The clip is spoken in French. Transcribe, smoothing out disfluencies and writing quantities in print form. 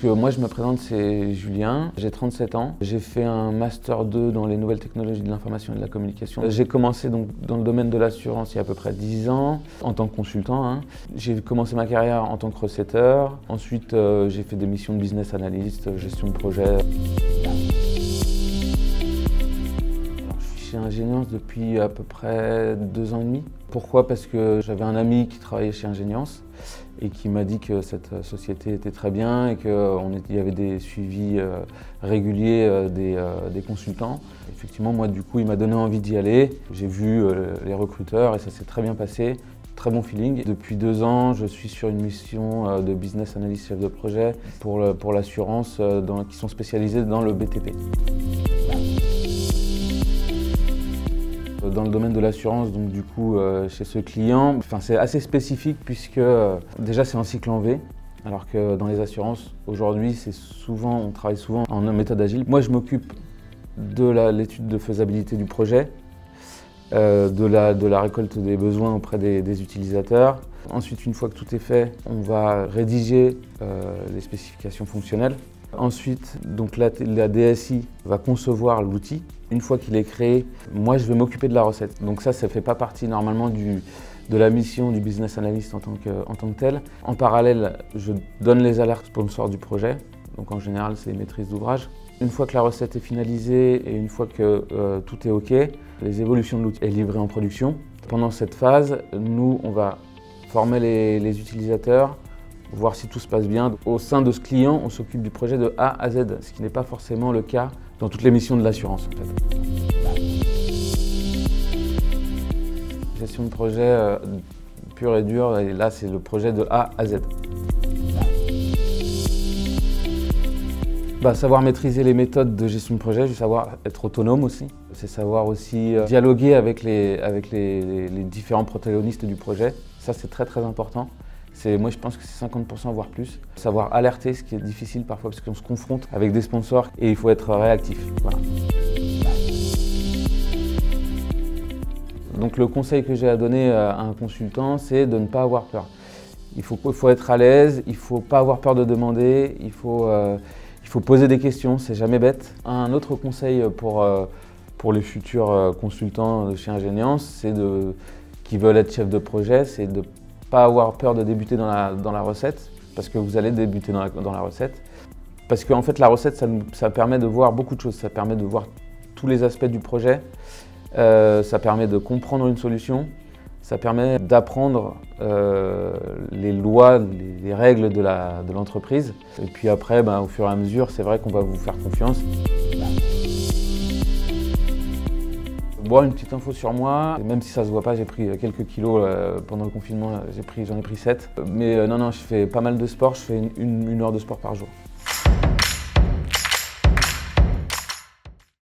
moi je me présente, c'est Julien, j'ai 37 ans. J'ai fait un Master 2 dans les nouvelles technologies de l'information et de la communication. J'ai commencé donc dans le domaine de l'assurance il y a à peu près 10 ans, en tant que consultant. J'ai commencé ma carrière en tant que recetteur. Ensuite, j'ai fait des missions de business analyst, gestion de projet. Alors, je suis chez Ingeniance depuis à peu près 2 ans et demi. Pourquoi? Parce que j'avais un ami qui travaillait chez Ingeniance et qui m'a dit que cette société était très bien et qu'il y avait des suivis réguliers des consultants. Effectivement, moi, du coup, il m'a donné envie d'y aller. J'ai vu les recruteurs et ça s'est très bien passé. Très bon feeling. Depuis 2 ans, je suis sur une mission de business analyst chef de projet pour l'assurance qui sont spécialisés dans le BTP. Dans le domaine de l'assurance, donc du coup chez ce client, c'est assez spécifique puisque déjà c'est en cycle en V, alors que dans les assurances aujourd'hui on travaille souvent en méthode agile. Moi je m'occupe de l'étude de faisabilité du projet, de la récolte des besoins auprès des utilisateurs. Ensuite, une fois que tout est fait, on va rédiger les spécifications fonctionnelles. Ensuite, donc la DSI va concevoir l'outil. Une fois qu'il est créé, moi je vais m'occuper de la recette. Donc ça ne fait pas partie normalement de la mission du business analyst en tant que tel. En parallèle, je donne les alertes sponsors du projet. Donc en général, c'est maîtrise d'ouvrage. Une fois que la recette est finalisée et une fois que tout est OK, les évolutions de l'outil est livrée en production. Pendant cette phase, nous, on va former les utilisateurs, voir si tout se passe bien. Au sein de ce client, on s'occupe du projet de A à Z, ce qui n'est pas forcément le cas dans toutes les missions de l'assurance. En fait. Gestion de projet pure et dure, et là c'est le projet de A à Z. Savoir maîtriser les méthodes de gestion de projet, savoir être autonome aussi. C'est savoir aussi dialoguer avec les différents protagonistes du projet. Ça c'est très très important. Moi je pense que c'est 50% voire plus. Savoir alerter, ce qui est difficile parfois parce qu'on se confronte avec des sponsors et il faut être réactif. Voilà. Donc le conseil que j'ai à donner à un consultant, c'est de ne pas avoir peur. Il faut être à l'aise, il ne faut pas avoir peur de demander, il faut poser des questions, c'est jamais bête. Un autre conseil pour les futurs consultants de chez Ingeniance, qui veulent être chef de projet, c'est de ne pas avoir peur de débuter dans la recette, parce que vous allez débuter dans la recette. Parce qu'en fait, la recette, ça permet de voir beaucoup de choses. Ça permet de voir tous les aspects du projet, ça permet de comprendre une solution, ça permet d'apprendre les lois, les règles de l'entreprise. Et puis après, au fur et à mesure, c'est vrai qu'on va vous faire confiance. Bon, une petite info sur moi, même si ça se voit pas, j'ai pris quelques kilos pendant le confinement, j'en ai pris 7. Mais non, je fais pas mal de sport, je fais une heure de sport par jour.